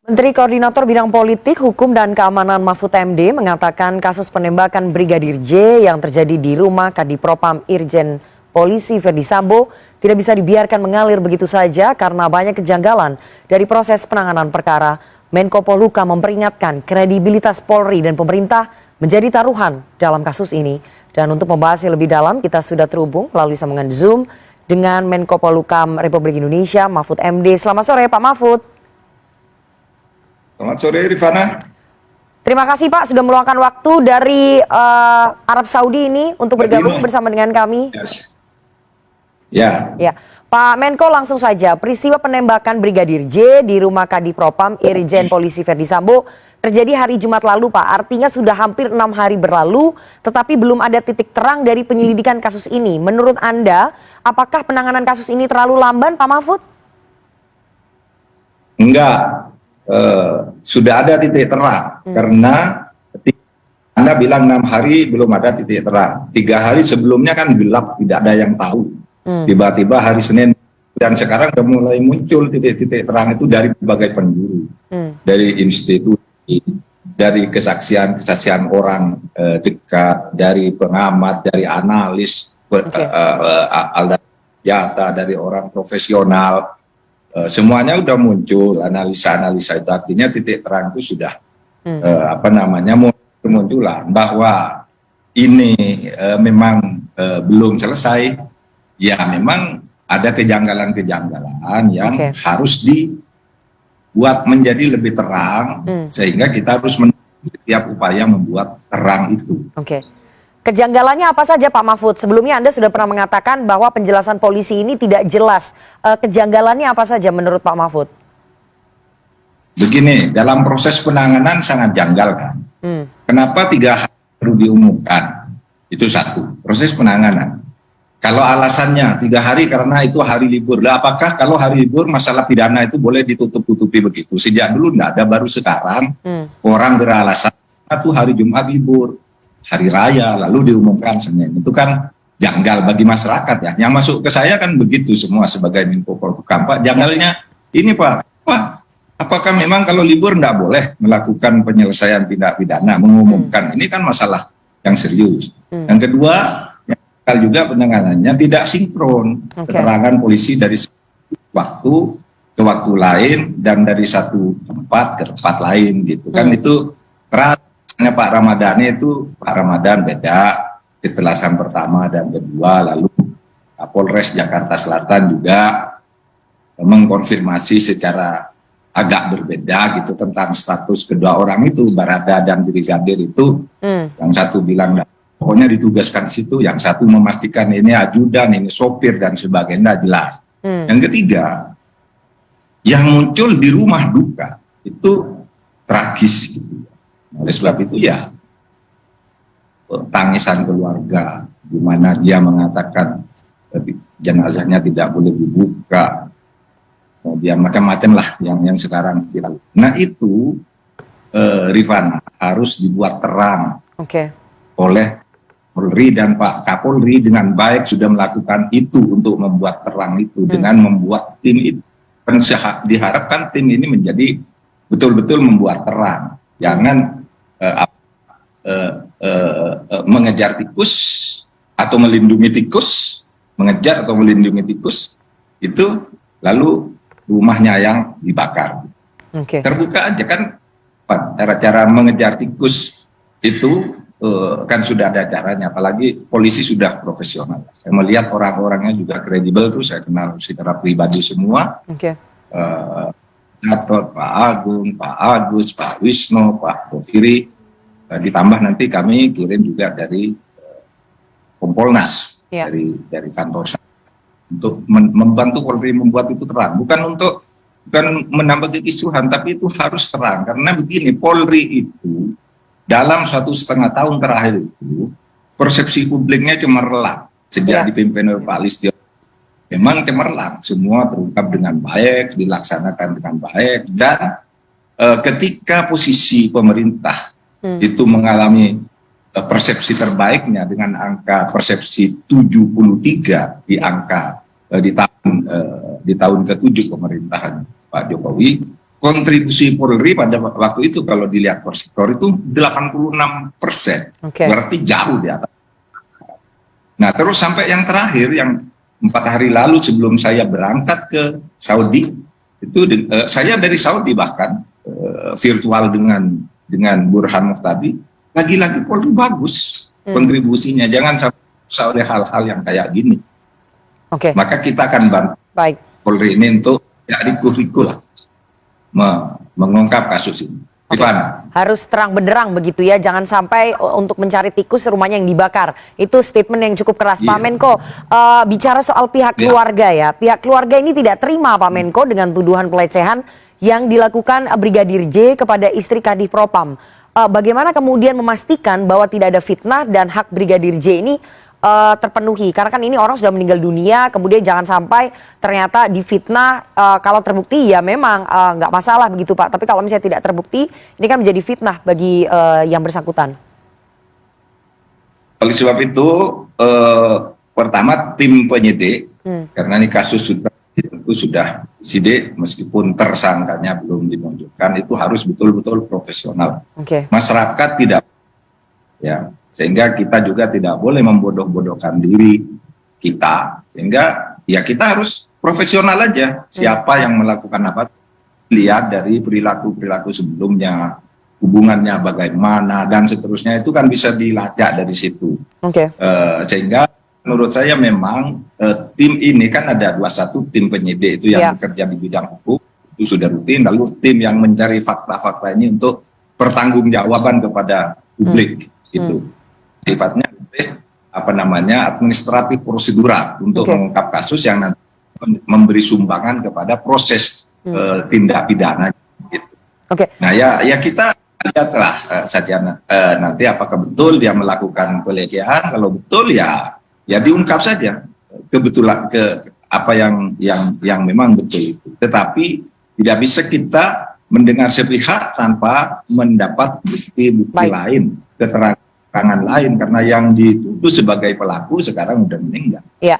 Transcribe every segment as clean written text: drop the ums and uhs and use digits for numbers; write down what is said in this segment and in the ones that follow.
Menteri Koordinator Bidang Politik, Hukum, dan Keamanan Mahfud MD mengatakan kasus penembakan Brigadir J yang terjadi di rumah Kadipropam Irjen Polisi Verdi Sambo tidak bisa dibiarkan mengalir begitu saja karena banyak kejanggalan dari proses penanganan perkara. Menko Polhukam memperingatkan kredibilitas Polri dan pemerintah menjadi taruhan dalam kasus ini. Dan untuk membahasnya lebih dalam, kita sudah terhubung melalui sambungan Zoom dengan Menko Polhukam Republik Indonesia, Mahfud MD. Selamat sore, Pak Mahfud. Selamat sore, Rifana. Terima kasih Pak sudah meluangkan waktu dari Arab Saudi ini untuk bergabung bersama dengan kami. Yes. Ya. Pak Menko, langsung saja, peristiwa penembakan Brigadir J di rumah Kadipropam Irjen Polisi Verdi Sambo terjadi hari Jumat lalu, Pak. Artinya sudah hampir 6 hari berlalu, tetapi belum ada titik terang dari penyelidikan kasus ini. Menurut Anda, apakah penanganan kasus ini terlalu lamban, Pak Mahfud? Enggak. Sudah ada titik terang karena Anda bilang 6 hari belum ada titik terang. 3 hari sebelumnya kan gelap, tidak ada yang tahu. Tiba-tiba hari Senin dan sekarang sudah mulai muncul titik-titik terang itu dari berbagai penjuru, dari institusi, dari kesaksian orang dekat, dari pengamat, dari analis, data dari orang profesional. Semuanya udah muncul analisa-analisa itu, artinya titik terang itu sudah kemunculan bahwa ini memang belum selesai. Ya memang ada kejanggalan-kejanggalan yang harus dibuat menjadi lebih terang, sehingga kita harus setiap upaya membuat terang itu. Kejanggalannya apa saja Pak Mahfud? Sebelumnya Anda sudah pernah mengatakan bahwa penjelasan polisi ini tidak jelas. Kejanggalannya apa saja menurut Pak Mahfud? Begini, dalam proses penanganan sangat janggal kan. Kenapa 3 hari baru diumumkan? Itu satu, proses penanganan. Kalau alasannya 3 hari karena itu hari libur. Lah apakah kalau hari libur masalah pidana itu boleh ditutup-tutupi begitu? Sejak dulu enggak ada, baru sekarang orang beralasan itu hari Jumat libur, hari raya, lalu diumumkan Senin. Itu kan janggal bagi masyarakat ya. Yang masuk ke saya kan begitu semua sebagai Menko Polhukam. Pak, janggalnya ini Pak, apakah memang kalau libur enggak boleh melakukan penyelesaian tindak pidana, mengumumkan? Ini kan masalah yang serius. Yang kedua, juga penanganannya tidak sinkron, keterangan polisi dari waktu ke waktu lain dan dari satu tempat ke tempat lain gitu kan. Itu rasanya Pak Ramadan beda kejelasan pertama dan kedua, lalu Polres Jakarta Selatan juga mengkonfirmasi secara agak berbeda gitu tentang status kedua orang itu, Barada dan Brigadir itu. Yang satu bilang pokoknya ditugaskan di situ, yang satu memastikan ini ajudan, ini sopir dan sebagainya, jelas. Yang ketiga, yang muncul di rumah duka itu tragis gitu. Oleh sebab itu ya tangisan keluarga, di mana dia mengatakan jenazahnya tidak boleh dibuka, kemudian macam-macam lah yang sekarang kita. Nah itu Rifana harus dibuat terang oleh Polri, dan Pak Kapolri dengan baik sudah melakukan itu untuk membuat terang itu dengan membuat tim itu. Diharapkan tim ini menjadi betul-betul membuat terang, jangan mengejar tikus atau melindungi tikus, mengejar atau melindungi tikus itu lalu rumahnya yang dibakar. Terbuka aja kan cara-cara mengejar tikus itu. Kan sudah ada caranya, apalagi polisi sudah profesional. Saya melihat orang-orangnya juga kredibel tuh, saya kenal secara pribadi semua. Pak Agung, Pak Agus, Pak Wisnu, Pak Bofiri, ditambah nanti kami kirim juga dari Kompolnas, dari kantor saya, untuk membantu Polri membuat itu terang. Bukan menambah kekisruhan, tapi itu harus terang. Karena begini, Polri itu dalam 1,5 tahun terakhir itu persepsi publiknya cemerlang sejak dipimpin oleh Pak Listio. Memang cemerlang, semua terungkap dengan baik, dilaksanakan dengan baik, dan ketika posisi pemerintah itu mengalami persepsi terbaiknya dengan angka persepsi 73 di tahun ke-7 pemerintahan Pak Jokowi, kontribusi Polri pada waktu itu kalau dilihat per sektor itu 86%. Berarti jauh di atas. Nah, terus sampai yang terakhir, yang 4 hari lalu sebelum saya berangkat ke Saudi, itu saya dari Saudi bahkan virtual dengan Burhan Muhtadi, lagi-lagi Polri bagus kontribusinya. Jangan sampai oleh hal-hal yang kayak gini. Maka kita akan bantu Polri ini untuk jadi kurikulum mengungkap kasus ini. Harus terang benderang begitu ya, jangan sampai untuk mencari tikus rumahnya yang dibakar. Itu statement yang cukup keras. Pak Menko, bicara soal pihak keluarga ya, pihak keluarga ini tidak terima Pak Menko dengan tuduhan pelecehan yang dilakukan Brigadir J kepada istri Kadif Propam. Bagaimana kemudian memastikan bahwa tidak ada fitnah dan hak Brigadir J ini terpenuhi, karena kan ini orang sudah meninggal dunia, kemudian jangan sampai ternyata difitnah. Kalau terbukti ya memang nggak masalah begitu Pak, tapi kalau misalnya tidak terbukti ini kan menjadi fitnah bagi yang bersangkutan. Oleh sebab itu pertama tim penyidik, karena ini kasus sudah sidik meskipun tersangkanya belum dimunculkan, itu harus betul-betul profesional. Masyarakat tidak ya, sehingga kita juga tidak boleh membodoh-bodohkan diri kita, sehingga ya kita harus profesional aja. Siapa yang melakukan apa, lihat dari perilaku-perilaku sebelumnya, hubungannya bagaimana dan seterusnya, itu kan bisa dilacak dari situ. Sehingga menurut saya memang tim ini kan ada 21 tim penyidik itu yang bekerja di bidang hukum, itu sudah rutin, lalu tim yang mencari fakta-fakta ini untuk pertanggungjawaban kepada publik itu sifatnya administratif prosedural untuk mengungkap kasus yang nanti memberi sumbangan kepada proses tindak pidana gitu. Nah ya kita lihatlah saja nanti apakah betul dia melakukan pelecehan. Kalau betul ya diungkap saja kebetulan apa yang memang betul itu. Tetapi tidak bisa kita mendengar sepihak tanpa mendapat bukti-bukti lain, keterangan lain, karena yang dituduh sebagai pelaku sekarang sudah meninggal. Ya,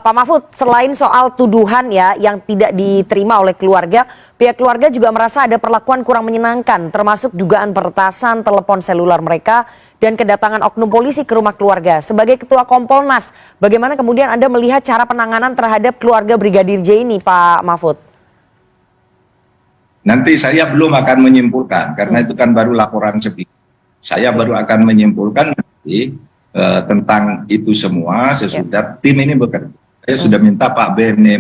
Pak Mahfud, selain soal tuduhan ya yang tidak diterima oleh keluarga, pihak keluarga juga merasa ada perlakuan kurang menyenangkan, termasuk dugaan peretasan telepon seluler mereka dan kedatangan oknum polisi ke rumah keluarga. Sebagai Ketua Kompolnas, bagaimana kemudian Anda melihat cara penanganan terhadap keluarga Brigadir J ini, Pak Mahfud? Nanti saya belum akan menyimpulkan, karena itu kan baru laporan sepihak. Saya baru akan menyimpulkan nanti tentang itu semua sesudah tim ini bekerja. Saya sudah minta Pak Bene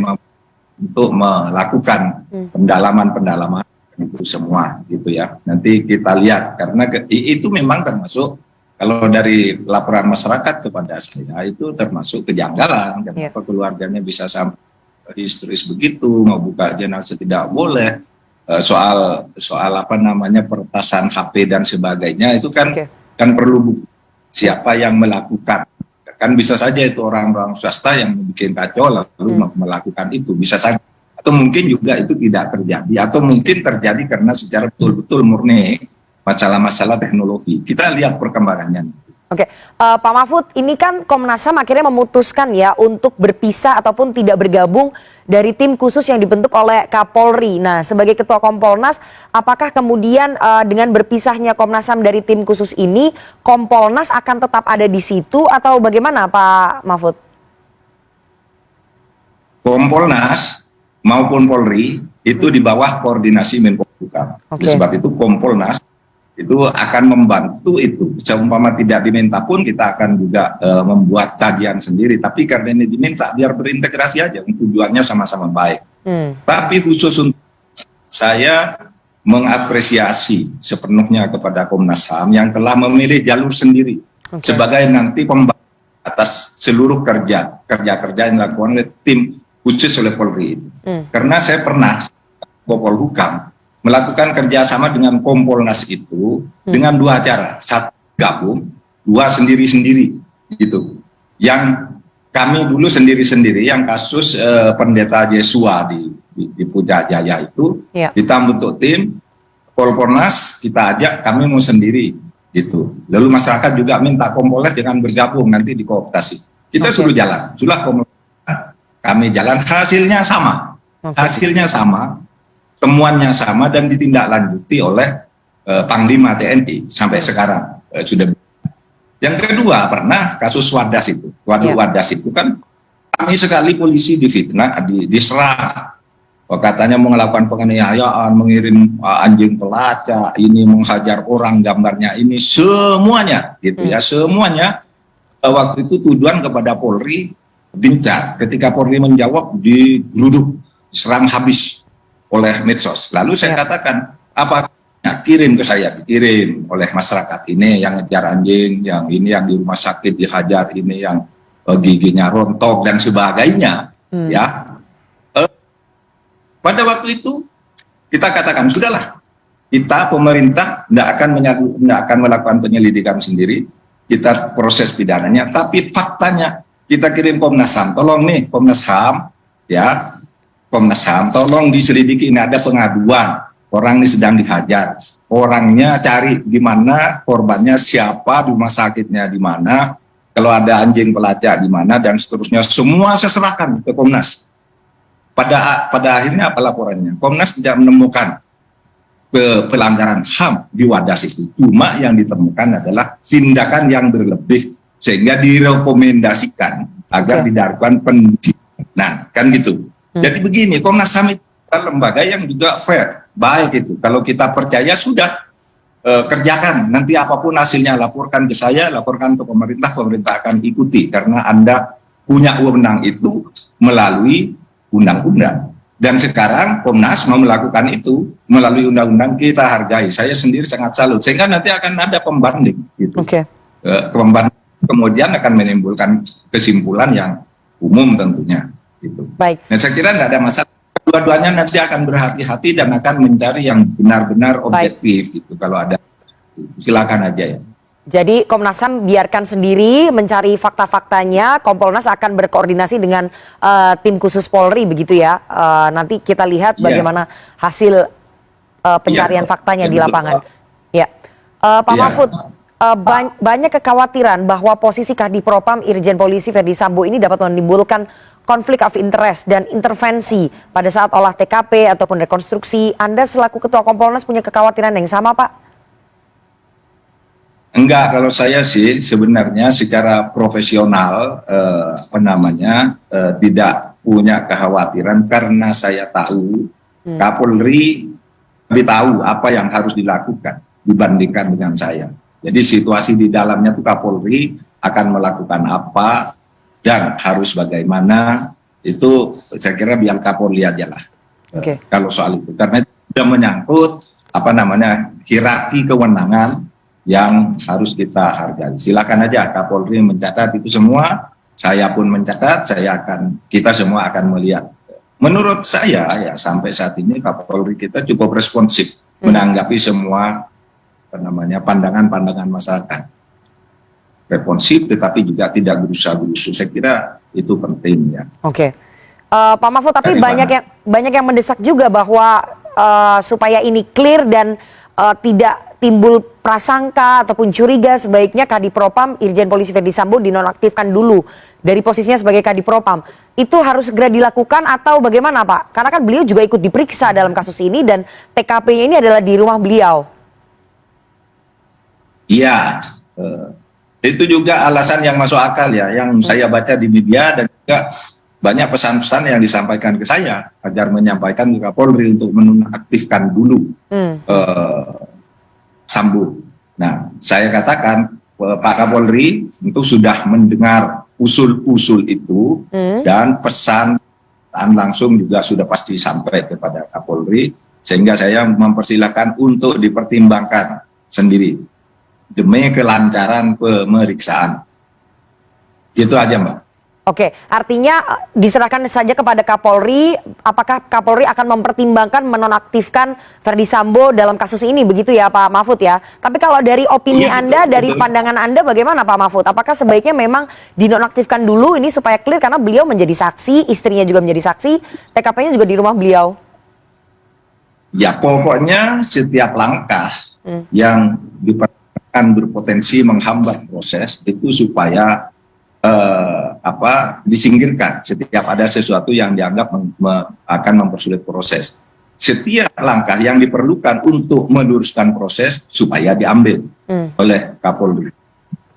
untuk melakukan pendalaman itu semua gitu ya. Nanti kita lihat, karena itu memang termasuk, kalau dari laporan masyarakat kepada saya itu termasuk kejanggalan. Kenapa keluarganya bisa sampai histeris begitu, mau buka jenazah tidak boleh. Soal peretasan HP dan sebagainya itu kan perlu bukti siapa yang melakukan. Kan bisa saja itu orang-orang swasta yang bikin kacau lalu melakukan itu, bisa saja, atau mungkin juga itu tidak terjadi, atau mungkin terjadi karena secara betul-betul murni masalah-masalah teknologi. Kita lihat perkembangannya. Pak Mahfud, ini kan Komnas HAM akhirnya memutuskan ya untuk berpisah ataupun tidak bergabung dari tim khusus yang dibentuk oleh Kapolri. Nah, sebagai Ketua Kompolnas, apakah kemudian dengan berpisahnya Komnas HAM dari tim khusus ini, Kompolnas akan tetap ada di situ atau bagaimana Pak Mahfud? Kompolnas maupun Polri itu di bawah koordinasi Menko Polhukam. Sebab itu Kompolnas itu akan membantu itu. Seumpama tidak diminta pun kita akan juga membuat kajian sendiri. Tapi karena ini diminta, biar berintegrasi aja. Tujuannya sama-sama baik. Tapi khusus untuk saya mengapresiasi sepenuhnya kepada Komnas HAM yang telah memilih jalur sendiri sebagai nanti pembantu atas seluruh kerja yang dilakukan oleh tim khusus oleh Polri. Karena saya pernah Polhukam melakukan kerjasama dengan Kompolnas itu dengan dua cara, satu gabung, dua sendiri-sendiri gitu. Yang kami dulu sendiri-sendiri, yang kasus pendeta Yesua di Putrajaya itu, kita bentuk tim Kompolnas, kita ajak, kami mau sendiri gitu. Lalu masyarakat juga minta Kompolnas jangan bergabung, nanti dikooptasi. Kita suruh jalan, sudah kami jalan, hasilnya sama, hasilnya sama. temuannya sama dan ditindaklanjuti oleh Panglima TNI sampai sekarang sudah. Yang kedua, pernah kasus Wadas itu. Wadas itu kan kami sekali polisi difitnah, diserang. Katanya mau melakukan penganiayaan, mengirim anjing pelacak, ini menghajar orang, gambarnya ini, semuanya gitu ya, semuanya waktu itu tuduhan kepada Polri gencar. Ketika Polri menjawab, digeruduk, diserang habis oleh medsos. Lalu saya katakan, apa kirim ke saya, dikirim oleh masyarakat, ini yang ngejar anjing, yang ini yang di rumah sakit dihajar, ini yang giginya rontok dan sebagainya, ya. Pada waktu itu kita katakan sudahlah, kita pemerintah tidak akan melakukan penyelidikan sendiri, kita proses pidananya, tapi faktanya kita kirim Komnas HAM, tolong nih Komnas HAM, ya Komnas HAM, tolong diselidiki, ini ada pengaduan. Orang ini sedang dihajar, orangnya cari di mana, korbannya siapa, di rumah sakitnya di mana, kalau ada anjing pelacak di mana, dan seterusnya. Semua saya serahkan ke Komnas. Pada akhirnya apa laporannya? Komnas tidak menemukan pelanggaran HAM di Wadas itu. Cuma yang ditemukan adalah tindakan yang berlebih, sehingga direkomendasikan agar dilakukan penyidikan. Nah, kan gitu. Jadi begini, Komnas HAM itu lembaga yang juga fair, baik itu. Kalau kita percaya sudah kerjakan, nanti apapun hasilnya laporkan ke saya, laporkan ke pemerintah, pemerintah akan ikuti karena Anda punya wewenang itu melalui undang-undang. Dan sekarang Komnas mau melakukan itu melalui undang-undang, kita hargai. Saya sendiri sangat salut, sehingga nanti akan ada pembanding gitu. Pembanding kemudian akan menimbulkan kesimpulan yang umum tentunya gitu. Baik. Nah, saya kira tidak ada masalah. Dua-duanya nanti akan berhati-hati dan akan mencari yang benar-benar objektif gitu. Kalau ada, silakan aja ya. Jadi Komnas HAM biarkan sendiri mencari fakta-faktanya, Kompolnas akan berkoordinasi dengan tim khusus Polri begitu ya. Nanti kita lihat bagaimana hasil pencarian faktanya di lapangan. Ya, Pak Mahfud, banyak kekhawatiran bahwa posisi Kadipropam Irjen Polisi Verdi Sambo ini dapat menimbulkan konflik of interest dan intervensi pada saat olah TKP ataupun rekonstruksi. Anda selaku Ketua Kompolnas punya kekhawatiran yang sama, Pak? Enggak, kalau saya sih sebenarnya secara profesional tidak punya kekhawatiran karena saya tahu Kapolri lebih tahu apa yang harus dilakukan dibandingkan dengan saya. Jadi situasi di dalamnya tuh Kapolri akan melakukan apa dan harus bagaimana, itu saya kira biar Kapolri aja lah. Kalau soal itu, karena itu sudah menyangkut hierarki kewenangan yang harus kita hargai. Silakan aja Kapolri mencatat itu semua, saya pun mencatat, kita semua akan melihat. Menurut saya ya sampai saat ini Kapolri kita cukup responsif menanggapi semua pandangan-pandangan masyarakat. Responsif tetapi juga tidak berusaha-berusaha. Saya kira itu penting ya. Pak Mahfud, tapi banyak yang mendesak juga bahwa supaya ini clear dan tidak timbul prasangka ataupun curiga, sebaiknya Kadipropam Irjen Polisi Verdi Sambo dinonaktifkan dulu dari posisinya sebagai Kadipropam. Itu harus segera dilakukan atau bagaimana, Pak? Karena kan beliau juga ikut diperiksa dalam kasus ini dan TKP-nya ini adalah di rumah beliau. Iya, itu juga alasan yang masuk akal ya, yang saya baca di media dan juga banyak pesan-pesan yang disampaikan ke saya agar menyampaikan ke Kapolri untuk menonaktifkan dulu Sambo. Nah, saya katakan Pak Kapolri tentu sudah mendengar usul-usul itu dan pesan langsung juga sudah pasti sampai kepada Kapolri, sehingga saya mempersilahkan untuk dipertimbangkan sendiri demi kelancaran pemeriksaan. Gitu aja, Mbak. Artinya diserahkan saja kepada Kapolri, apakah Kapolri akan mempertimbangkan menonaktifkan Verdi Sambo dalam kasus ini, begitu ya Pak Mahfud ya? Tapi kalau dari opini Anda, dari pandangan Anda bagaimana Pak Mahfud? Apakah sebaiknya memang dinonaktifkan dulu ini supaya clear karena beliau menjadi saksi, istrinya juga menjadi saksi, TKP-nya juga di rumah beliau? Ya pokoknya setiap langkah yang berpotensi menghambat proses itu supaya disingkirkan setiap ada sesuatu yang dianggap akan mempersulit proses. setiap langkah yang diperlukan untuk meluruskan proses supaya diambil oleh Kapolri.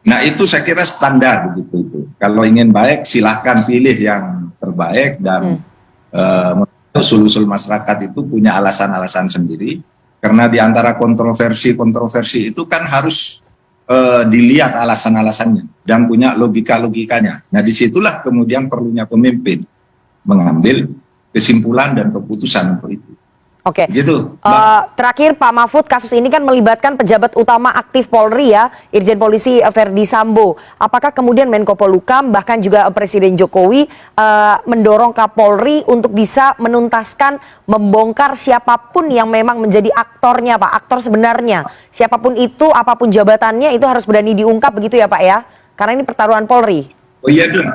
Nah itu saya kira standar begitu itu. Kalau ingin baik silahkan pilih yang terbaik dan usul-usul masyarakat itu punya alasan-alasan sendiri. Karena di antara kontroversi itu kan harus dilihat alasan-alasannya dan punya logika-logikanya. Nah disitulah kemudian perlunya pemimpin mengambil kesimpulan dan keputusan untuk itu. Oke. Gitu. Terakhir Pak Mahfud, kasus ini kan melibatkan pejabat utama aktif Polri ya, Irjen Polisi Verdi Sambo. Apakah kemudian Menko Polhukam bahkan juga Presiden Jokowi mendorong Kapolri untuk bisa menuntaskan, membongkar siapapun yang memang menjadi aktornya Pak, aktor sebenarnya. Siapapun itu, apapun jabatannya itu harus berani diungkap begitu ya Pak ya? Karena ini pertaruhan Polri. Oh iya dong.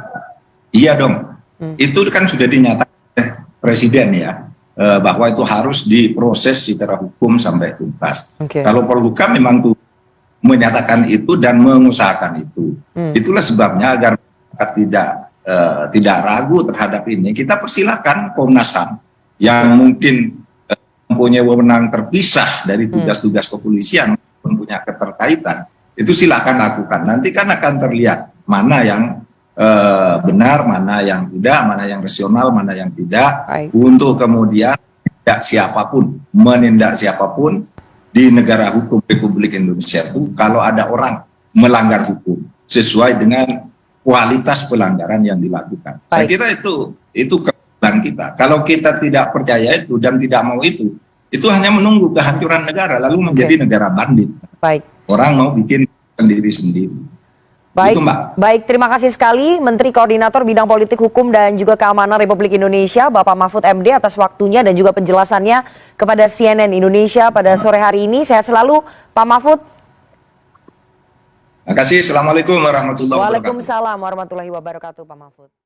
Iya dong. Itu kan sudah dinyatakan oleh Presiden ya. Bahwa itu harus diproses secara hukum sampai tuntas. Kalau Polhukam memang tuh menyatakan itu dan mengusahakan itu. Itulah sebabnya agar tidak ragu terhadap ini, kita persilakan Komnas HAM yang mungkin mempunyai wewenang terpisah dari tugas-tugas kepolisian, mempunyai keterkaitan, itu silakan lakukan. Nanti kan akan terlihat mana yang benar, mana yang tidak, mana yang rasional, mana yang tidak. Untuk kemudian menindak siapapun di negara hukum Republik Indonesia itu kalau ada orang melanggar hukum sesuai dengan kualitas pelanggaran yang dilakukan. Saya kira itu kebetulan kita. Kalau kita tidak percaya itu dan tidak mau itu hanya menunggu kehancuran negara lalu menjadi negara bandit. Orang mau bikin sendiri-sendiri. Baik, baik, terima kasih sekali Menteri Koordinator Bidang Politik Hukum dan juga Keamanan Republik Indonesia, Bapak Mahfud MD atas waktunya dan juga penjelasannya kepada CNN Indonesia pada sore hari ini. Sehat selalu, Pak Mahfud. Terima kasih. Assalamualaikum warahmatullahi wabarakatuh. Waalaikumsalam warahmatullahi wabarakatuh, Pak Mahfud.